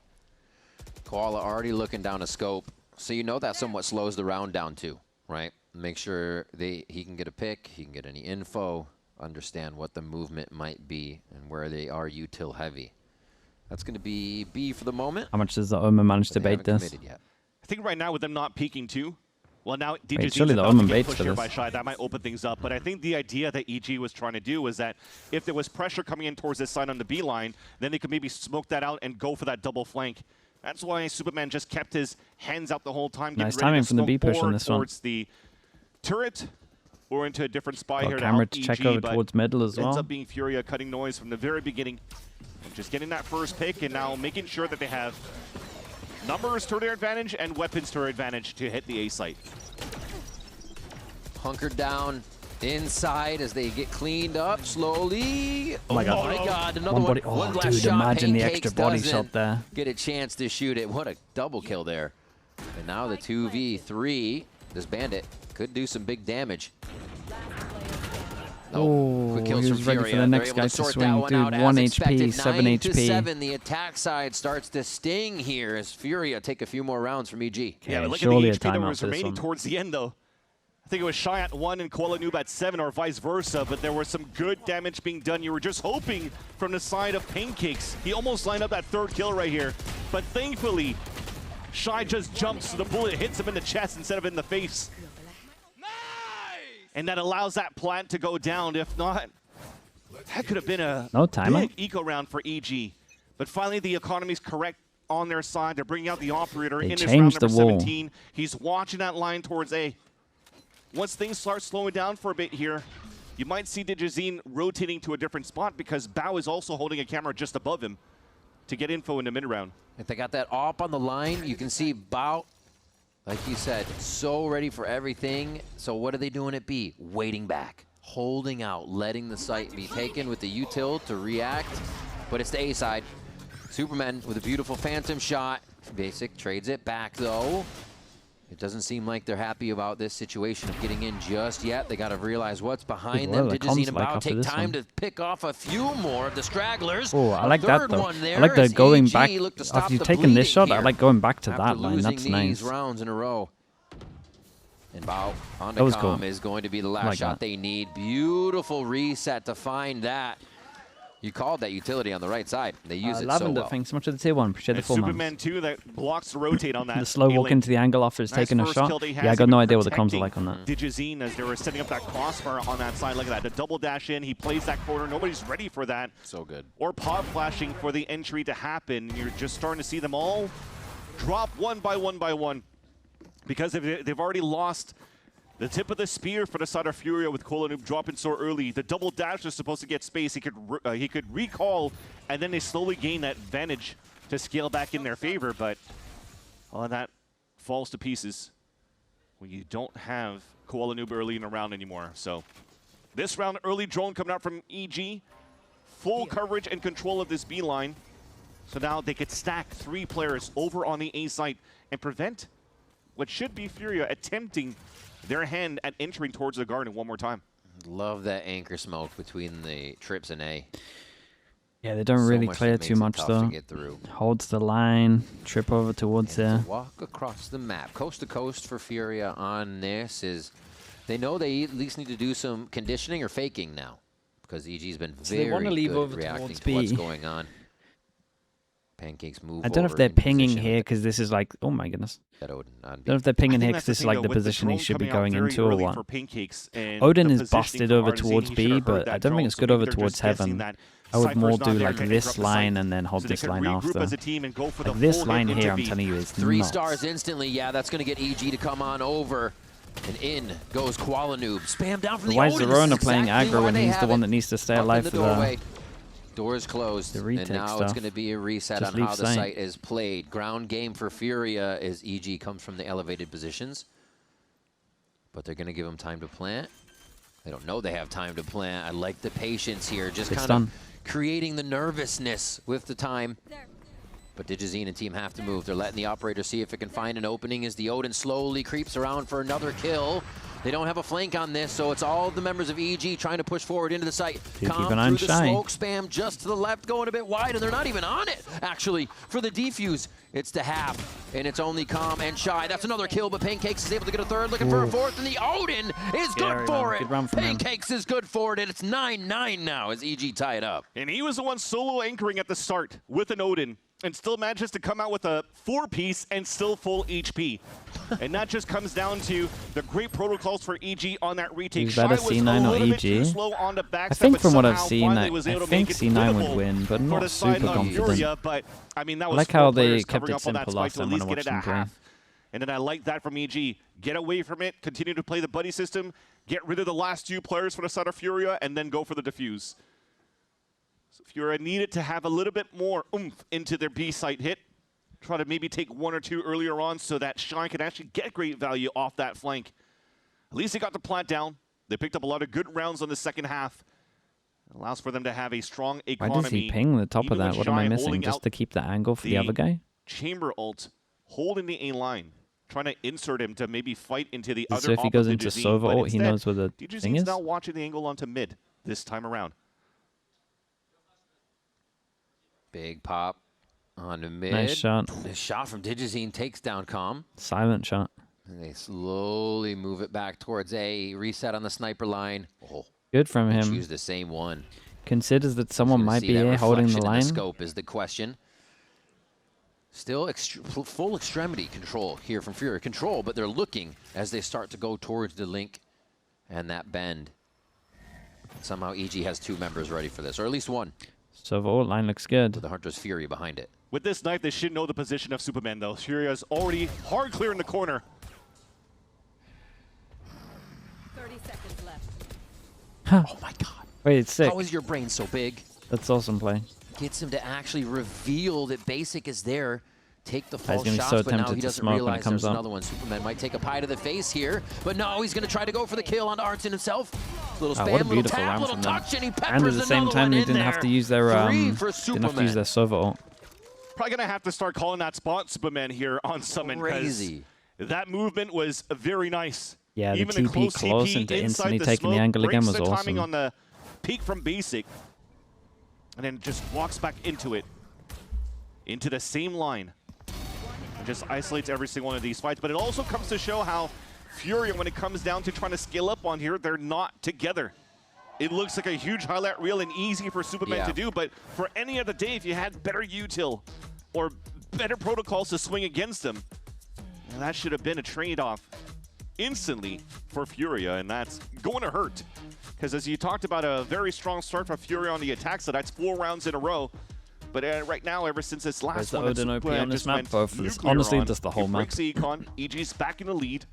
Koala already looking down a scope, so you know that somewhat slows the round down too, right? Make sure he can get a pick, he can get any info, understand what the movement might be and where they are util heavy. That's going to be B for the moment. How much does the Omen manage to bait this? Yet. I think right now with them not peeking too, well now DGZ surely the Omen baits push for here this. by Shy, that might open things up. But I think the idea that EG was trying to do was that if there was pressure coming in towards this side on the B line, then they could maybe smoke that out and go for that double flank. That's why Superman just kept his hands out the whole time. Nice timing from the B push on this one. Towards the turret or into a different spot here to camera help to EG, check over but towards middle as well. Ends up being Furia cutting noise from the very beginning. And just getting that first pick and now making sure that they have numbers to their advantage and weapons to their advantage to hit the A site. Hunkered down inside as they get cleaned up slowly. Oh my god. Oh my god, another one. Oh, last dude, shot. imagine the Pancakes extra body shot there. Get a chance to shoot it. What a double kill there. And now the 2v3. This bandit could do some big damage. Oh, quick kills he from was ready Furia. for the next guy to swing. Dude, 1 HP, 7 HP. The attack side starts to sting here as Furia take a few more rounds from EG. Yeah, but look at the HP that was remaining towards the end, though. I think it was Shy at 1 and Koala Noob at 7, or vice versa, but there was some good damage being done. You were just hoping from the side of Pancakes. He almost lined up that third kill right here, but thankfully, Shy just jumps, so the bullet hits him in the chest instead of in the face. And that allows that plant to go down. If not, that could have been a big eco round for EG. But finally, the economy's correct on their side. They're bringing out the operator in this round number 17. He's watching that line towards A. Once things start slowing down for a bit here, you might see DGZ rotating to a different spot because Bao is also holding a camera just above him to get info in the mid-round. If they got that op on the line, you can see Bao, like you said, so ready for everything. So what are they doing at B? Waiting back, holding out, letting the site be taken with the util to react. But it's the A side. Superman with a beautiful phantom shot. Basic trades it back though. It doesn't seem like they're happy about this situation of getting in just yet. They got to realize what's behind them. Digizine and Bao take time to pick off a few more of the stragglers. Oh, I like that though. I like the going back. After you've taken this shot, I like going back to that line. That's nice. Rounds in a row. And Bao on the comm is going to be the last shot they need. Beautiful reset to find that. You called that utility on the right side. They use it so well. Thanks so much for the tier 1. Appreciate the full Superman 2 that blocks the rotate on that. The slow walk into the angle after it's taken a shot. Yeah, I got no idea what the comms are like on that. Digizine as they were setting up that crossbar on that side. Look at that. The double dash in. He plays that corner. Nobody's ready for that. So good. Or pod flashing for the entry to happen. You're just starting to see them all drop one by one. Because they've already lost the tip of the spear for the side of Furia with Kolanub dropping so early. The double dash was supposed to get space. He could recall, and then they slowly gain that advantage to scale back in their favor. But all of that falls to pieces when you don't have Kolanub early in the round anymore. So this round, early drone coming out from EG. Full coverage and control of this B line. So now they could stack 3 players over on the A site and prevent what should be Furia attempting their hand at entering towards the garden one more time. Love that anchor smoke between the trips and A. Yeah, they don't really clear too much though. Holds the line, trip over towards there. Walk across the map, coast to coast for Furia on this is, they know they at least need to do some conditioning or faking now, because EG's been very good reacting to what's going on. Pancakes move. I don't know if they're pinging here because this is like, oh my goodness. I don't know if they're pinging here because this is like the position he should be going into or what. Odin is busted over towards B, but I don't think it's good over towards Heaven. I would more do like this line and then hold this line after. Like this line here, I'm telling you, is 3 stars instantly. Yeah, that's going to get EG to come on over. And in goes Kolanub. Spam down from the Odin. Why is Zerona playing aggro when he's the one that needs to stay alive for the... Doors closed, and now it's going to be a reset on how the site is played. Ground game for Furia as EG comes from the elevated positions. But they're going to give them time to plant. They don't know they have time to plant. I like the patience here, just kind of creating the nervousness with the time. But Digizine and team have to move. They're letting the operator see if it can find an opening as the Odin slowly creeps around for another kill. They don't have a flank on this, so it's all the members of EG trying to push forward into the site. Keep an eye on Shy. Smoke spam just to the left, going a bit wide, and they're not even on it, actually. For the defuse, it's to half, and it's only Calm and Shy. That's another kill, but Pancakes is able to get a third, looking for a fourth, and the Odin is good for it. Pancakes is good for it, and it's 9-9 now as EG tie it up. And he was the one solo anchoring at the start with an Odin, and still manages to come out with a 4-piece and still full HP. And that just comes down to the great protocols for EG on that retake. Shy was C9 or EG? I think from what I've seen, I think C9 would win, but I'm not super confident. But, I mean, that I was like how they kept it simple last time when I watched them play. And then I like that from EG. Get away from it, continue to play the buddy system, get rid of the last 2 players for the side of Furia, and then go for the defuse. Furia needed to have a little bit more oomph into their B site hit. Try to maybe take 1 or 2 earlier on so that Shine could actually get great value off that flank. At least they got the plant down. They picked up a lot of good rounds on the second half. It allows for them to have a strong economy. Why does he ping the top of that? What am I missing? Just to keep the angle for the other guy? Chamber ult, holding the A line. Trying to insert him to maybe fight into the other. So if he goes into Sova ult, he knows where the thing is? now watching the angle onto mid this time around. Big pop on the mid. Nice shot. The shot from Digizine takes down Calm. Silent shot. And they slowly move it back towards A. Reset on the sniper line. Oh, good from him. Choose the same one. Considers that someone might be here holding the line. The scope is the question. Still full extremity control here from Furia. Control, but they're looking as they start to go towards the link and that bend. Somehow EG has 2 members ready for this, or at least 1. So the ult line looks good. With the Hunter's Fury behind it. With this knife, they should know the position of Superman, though. Furia's already hard clear in the corner. 30 seconds left. Huh. Oh my god. Wait, it's sick. How is your brain so big? That's awesome play. gets him to actually reveal that Basic is there. Take the false He's shots, so but now tempted he to doesn't smoke when it realize comes there's up. another one. Superman might take a pie to the face here, but no, he's going to try to go for the kill on Arnton himself. Little spam, What a little beautiful tap, round little from them. touch, and he peppers And at the same another time, one they in didn't have there. to use their Sova ult. Probably going to have to start calling that spot Superman here on Summon. Crazy. That movement was very nice. Yeah, the Even TP close and instantly taking the angle again was awesome. Timing awesome. on the peak from Basic, and then just walks back into it, into the same line. And just isolates every single one of these fights. But it also comes to show how Furia, when it comes down to trying to scale up on here, they're not together. It looks like a huge highlight reel and easy for Superman to do, but for any other day, if you had better util or better protocols to swing against them, that should have been a trade-off instantly for Furia, and that's going to hurt. Because as you talked about, a very strong start for Furia on the attack, so that's 4 rounds in a row. But right now, ever since this last one, Odin OP on this map, honestly, just the whole map. Econ, EG's back in the lead.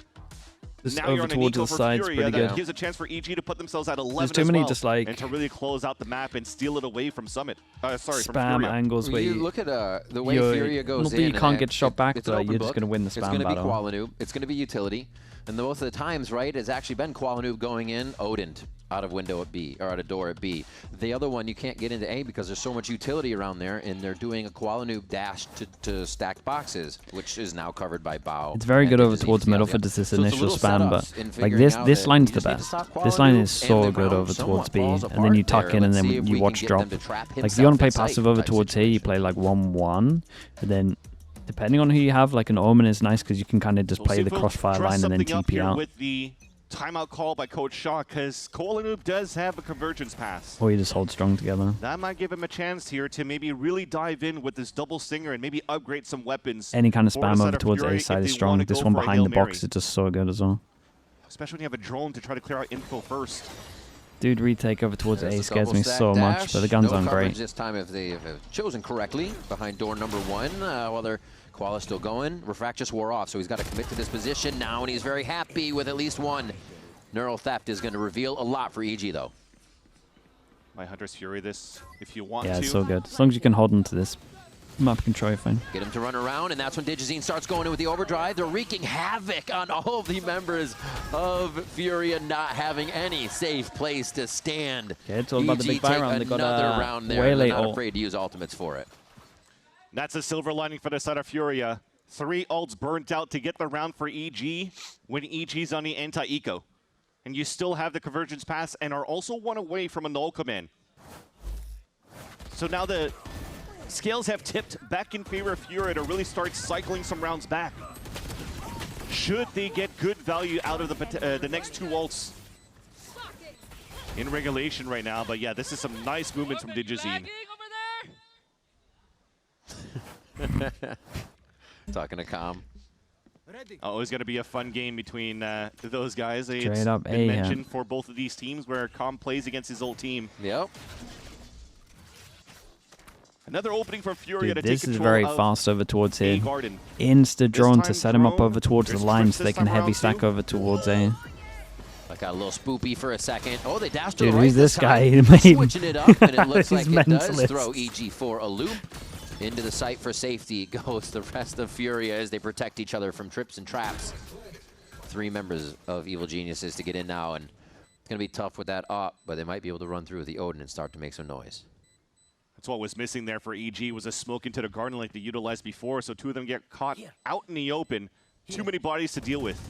Just Now over you're on an towards eco the for sides, Furia pretty that good. gives a chance for EG to put themselves at 11 There's too as many well, just like and to really close out the map and steal it away from Summit. Sorry, from spam Furia. angles where you look at the way Furia goes in. You can't get shot back, it's but an you're open just book. going to win the spam It's going to be battle. Qualanoob. It's going to be utility. And most of the times, right, it's actually been Qualanoob going in, Odin out of window at B, or out of door at B. The other one, you can't get into A because there's so much utility around there, and they're doing a Qualanoob dash to stacked boxes, which is now covered by Bao. It's very good over Digizine towards middle for this initial spam, but like this line's the best. This line is so good over towards B, and then you tuck in and then you watch drop. Like if you want to play passive over towards here, you play like 1-1, and then depending on who you have, like an Omen is nice because you can kind of just play the crossfire line and then TP out. With the timeout call by Coach Shaw, because Qualanoob does have a convergence pass. Or you just hold strong together. That might give him a chance here to maybe really dive in with this double stinger and maybe upgrade some weapons. Any kind of spam over towards A side is strong. This one behind the box is just so good as well. Especially when you have a drone to try to clear out info first. Dude, retake over towards A scares me so much, but the gun's on great. This time if they've chosen correctly behind door number 1, while they're Koala's still going. Refract just wore off, so he's got to commit to this position now, and he's very happy with at least one. Neural Theft is going to reveal a lot for EG, though. My Hunter's Fury this, if you want to. Yeah, it's so good. As long as you can hold on to this map control, fine. Get him to run around, and that's when Digizine starts going in with the overdrive. They're wreaking havoc on all of the members of Furia, not having any safe place to stand. Okay, it's all about the big buy round. They got another round there. way They're late not ult. afraid to use ultimates for it. That's a silver lining for the side of Furia. 3 ults burnt out to get the round for EG when EG's on the anti-eco. And you still have the convergence pass and are also 1 away from a null command. So now the scales have tipped back in favor of Furia to really start cycling some rounds back. Should they get good value out of the next 2 ults in regulation right now. But yeah, this is some nice movements from Digizine. Talking to Com. Oh, it's going to be a fun game between those guys. Straight It's up been A, mentioned for both of these teams where Com plays against his old team. Yep. Another opening for Furia Dude, to take this is control very of fast over towards here. Garden. Insta drone to time set him up drone. over towards the There's line Fritz so this they can time heavy around stack too. over towards A. I got a little spoopy for a second. Oh, they dashed to Dude, the right who's this guy? time. Switching it up, and it looks like He's it does mentalist. throw EG for a loop. Into the site for safety goes the rest of Furia as they protect each other from trips and traps. 3 members of Evil Geniuses to get in now, and it's going to be tough with that up, but they might be able to run through with the Odin and start to make some noise. That's what was missing there for EG was a smoke into the garden like they utilized before, so 2 of them get caught out in the open. Too many bodies to deal with.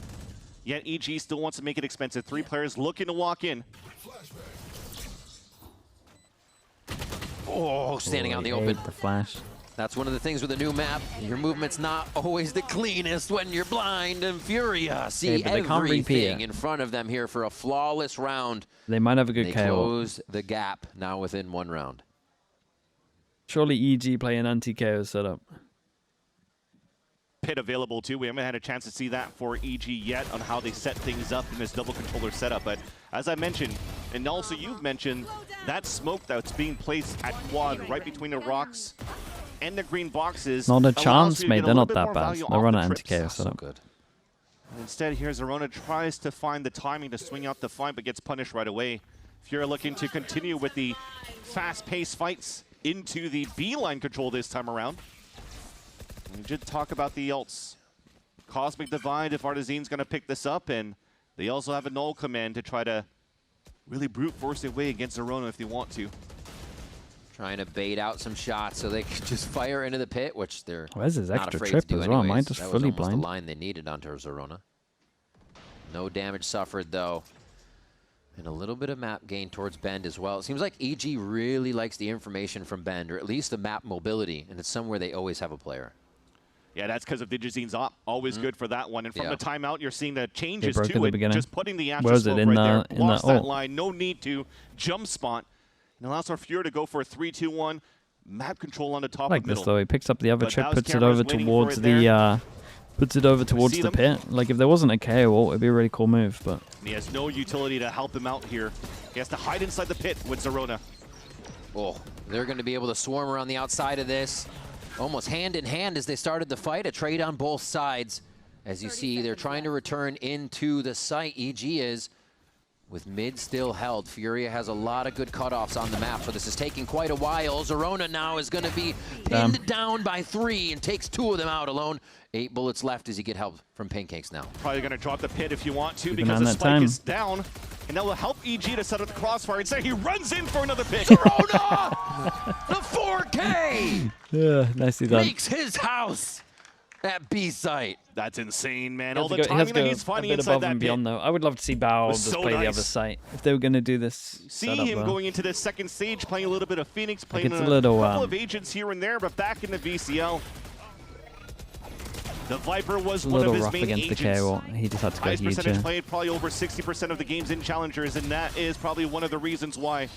Yet EG still wants to make it expensive. 3 players looking to walk in. Oh, standing out in the He open. ate the flash. That's one of the things with a new map. Your movement's not always the cleanest when you're blind, and Furia see but they can't repeat everything it. in front of them here for a flawless round. They might have a good They KO. close the gap now within 1 round. Surely EG play an anti-KO setup. Pit available too. We haven't had a chance to see that for EG yet on how they set things up in this double controller setup. But as I mentioned, and also you've mentioned, that smoke that's being placed at quad right between the rocks and the green boxes. Not a allows chance, you to mate. get a They're little not bit that more bad. value They'll off run the an trips. anti-KO setup. Good. Instead, here Zerona tries to find the timing to swing out the fight, but gets punished right away. Furia looking to continue with the fast-paced fights into the B line control this time around. We did talk about the ults. Cosmic Divide if Artizane's going to pick this up, and they also have a null command to try to really brute force their way against Zerona if they want to. Trying to bait out some shots so they can just fire into the pit, which they're Where's his not extra afraid trip to do as well? anyways. Mine just That fully was almost blind. the line they needed onto Zerona. No damage suffered though. And a little bit of map gain towards Bend as well. It seems like EG really likes the information from Bend, or at least the map mobility, and it's somewhere they always have a player. Yeah, that's because of Digizine's op. Always good for that one. And from the timeout, you're seeing the changes broke to at the it. beginning. Just putting the Where was Astro it? Smoke In right the- there. in the Lost that ult. line. No need to jump spot. And allows our Furia to go for a 3-2-1. Map control on the top Like of this middle. though, he picks up the other But chip, Dow's puts it camera's over waiting for towards it the there. puts it over towards see the them? pit. Like if there wasn't a KO ult, it'd be a really cool move, but He has no utility to help him out here. He has to hide inside the pit with Zerona. Oh, they're going to be able to swarm around the outside of this. Almost hand in hand as they started the fight. A trade on both sides. As you see, they're trying to return into the site. EG is with mid still held. Furia has a lot of good cutoffs on the map, so this is taking quite a while. Zerona now is going to be pinned down by 3 and takes 2 of them out alone. 8 bullets left as you get help from Pancakes now. Probably going to drop the pit if you want to, Keeping because on the that spike time. is down. And that will help EG to set up the crossfire. Instead, he runs in for another pick. Zerona! The 4K! yeah, nicely done. Makes his house at B site. That's insane, man. He All has the to go- he has timing to that go he's finding a bit inside above that and pit. beyond though. I would love to see Bao Was just so play the nice. other site if they were going to do this. See setup, him though. going into the second stage, playing a little bit of Phoenix, playing it's a a little, couple of agents here and there, but back in the VCL. The Viper was a one of little his rough main against agents. the KO ult. He just had to go Highest huge. percentage Yeah. played, probably over 60% of the games in Challengers, and that is probably one of the reasons why.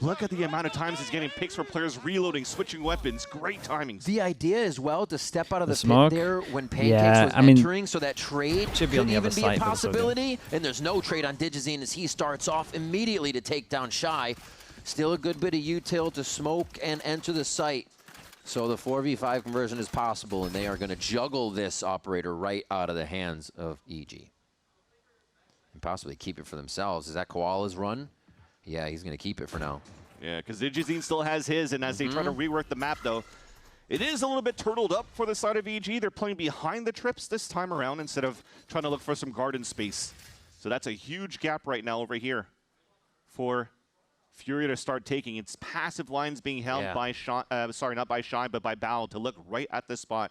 Look at the amount of times he's getting picks for players reloading, switching weapons. Great timings. The idea as well to step out of the smoke? pit there when Pancakes Yeah, was I mean, entering, so that trade should be on could the other even be side, a but it's so good. possibility. And there's no trade on Digizine as he starts off immediately to take down Shy. Still a good bit of util to smoke and enter the site. So the 4v5 conversion is possible, and they are going to juggle this operator right out of the hands of EG. And possibly keep it for themselves. Is that Koala's run? Yeah, he's going to keep it for now. Yeah, because Digizine still has his, and as they try to rework the map, though, it is a little bit turtled up for the side of EG. They're playing behind the trips this time around instead of trying to look for some garden space. So that's a huge gap right now over here for Furia to start taking. It's passive lines being held by Shy, sorry, not by Shy, but by Bao to look right at this spot.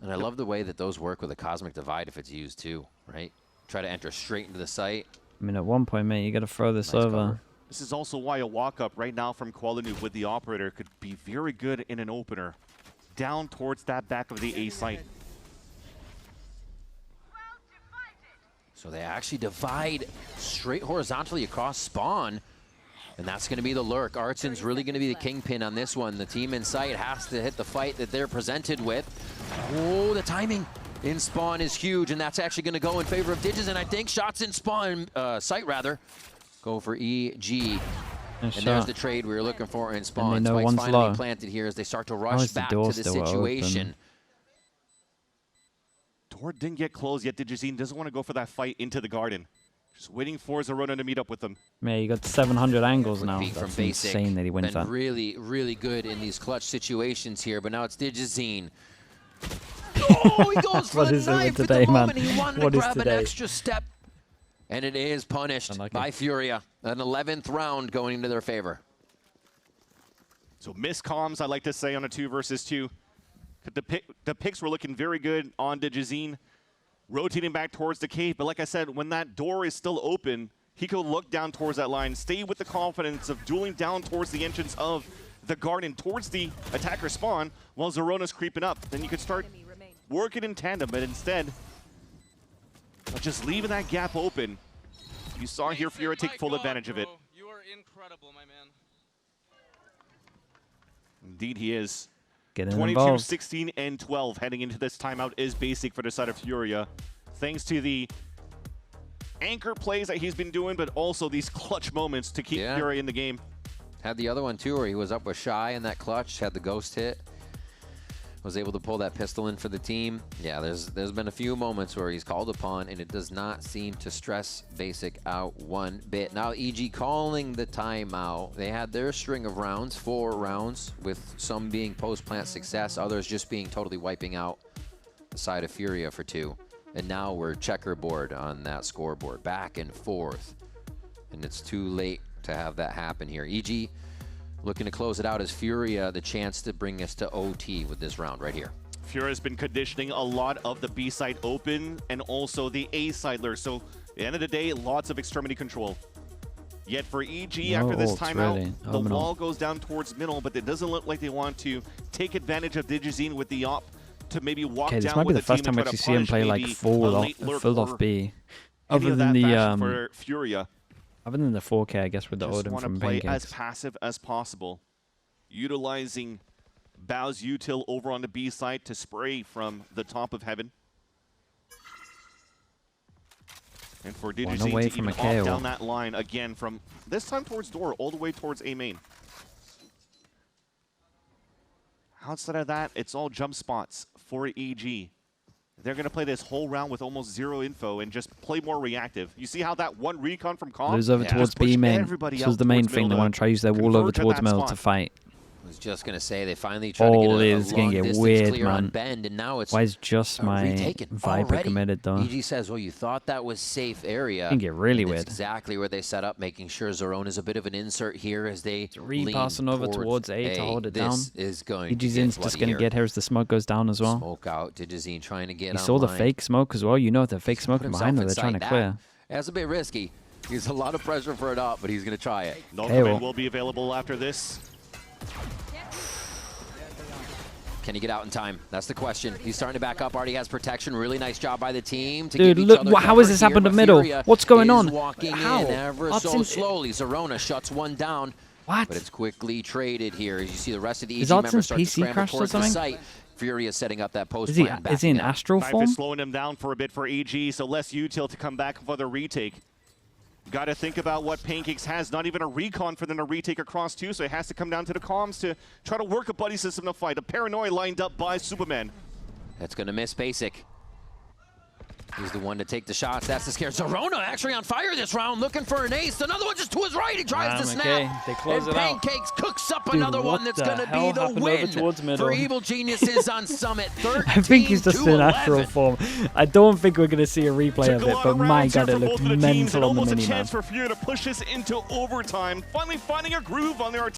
And I love the way that those work with a Cosmic Divide if it's used too, right? Try to enter straight into the site. I mean, at one point, mate, you got to throw this Nice over. cover. This is also why a walk-up right now from Qualinoob with the operator could be very good in an opener. Down towards that back of the A site. So they actually divide straight horizontally across spawn. And that's going to be the lurk. Artsen's really going to be the kingpin on this one. The team in sight has to hit the fight that they're presented with. Oh, the timing in spawn is huge, and that's actually going to go in favor of Digis. And I think shots in spawn, sight rather, go for EG. And there's the trade we were looking for in spawn. And they know Spike's one's finally low. planted here as they start to How rush is the back door to the still situation. Door didn't get closed yet. Digizine doesn't want to go for that fight into the garden. Just waiting for Zerona to meet up with them. Yeah, you got 700 angles now. Peak from That's Basic. insane that he wins Been that. really, really good in these clutch situations here, but now it's Digizine. Oh, he goes for What the is it with knife today, at the man? moment. He wanted What to is grab an today? extra step, and it is punished by Furia. An 11th round going into their favor. So miscomms, I like to say, on a 2 versus 2. The picks were looking very good on Digizine, rotating back towards the cave. But like I said, when that door is still open, he could look down towards that line, stay with the confidence of dueling down towards the entrance of the garden, towards the attacker spawn, while Zerona's creeping up. Then you could start working in tandem, but instead of just leaving that gap open, you saw here Furia take full advantage of it. You are incredible, my man. Indeed he is. Getting 22, involved. 16, and 12 heading into this timeout is basic for the side of Furia. Thanks to the anchor plays that he's been doing, but also these clutch moments to keep Furia in the game. Had the other one too, where he was up with Shy in that clutch, had the ghost hit. was able to pull that pistol in for the team. Yeah, there's been a few moments where he's called upon, and it does not seem to stress Basic out one bit. Now EG calling the timeout. They had their string of rounds, 4 rounds, with some being post-plant success, others just being totally wiping out the side of Furia for 2. And now we're checkerboard on that scoreboard, back and forth. And it's too late to have that happen here. EG looking to close it out as Furia, the chance to bring us to OT with this round right here. Furia has been conditioning a lot of the B side open and also the A side lure. So at the end of the day, lots of extremity control. Yet for EG, after this timeout, really. The wall goes down towards middle, but it doesn't look like they want to take advantage of Digizine with the op to maybe walk down. This might be the first time we actually see him play like full off B. Other than the for Furia. Other than the 4K, I guess, with the Odin from play Pancakes. as passive as possible, utilizing Bao's util over on the B side to spray from the top of heaven. And for Digizine to even off down that line again from this time towards door, all the way towards A main. Outside of that, it's all jump spots for EG. They're going to play this whole round with almost 0 info and just play more reactive. You see how that one recon from Calm moves over towards B main. This was the main thing. They want to try to use their wall over towards middle to fight. I was just going to say, they finally tried to get a long get distance weird, clear man. on Bend, and now it's why is just my Viper committed, though? EG says, well, you thought that was safe area. It can get really weird. That's exactly where they set up, making sure Zerone is a bit of an insert here as they passing over towards A to hold it down. This is going Digizine's just going to get here as the smoke goes down as well. Smoke out, Digizine trying to get You saw the fake smoke as well. You know the fake smoke behind them. They're trying to clear. That's a bit risky. He's a lot of pressure for it up, but he's going to try it. No command will be available after this. Can he get out in time? That's the question. He's starting to back up. Already has protection. Really nice job by the team. Dude, look, how has this happened to middle? What's going on? Walking how? In ever so slowly. Zerona shuts one down. What? But it's quickly traded here. As you see the rest of the EG members start to scramble towards the site. Furia setting up that post. Is he in astral form? Slowing him down for a bit for EG, so less util to come back for the retake. Got to think about what Pancakes has. Not even a recon for them to retake across too, so it has to come down to the comms to try to work a buddy system to fight. A paranoia lined up by Superman. That's going to miss Basic. He's the one to take the shots. That's the scare. Zerona actually on fire this round, looking for an ace. Another one just to his right. He tries to snap. They close and Pancakes cooks up another one that's going to be the win for Evil Geniuses on Summit. 13 I think he's just in astral form. I don't think we're going to see a replay of it, but my God, it looked mental on the mini-map. Almost a chance for Furia to push this into overtime. Finally finding a groove on their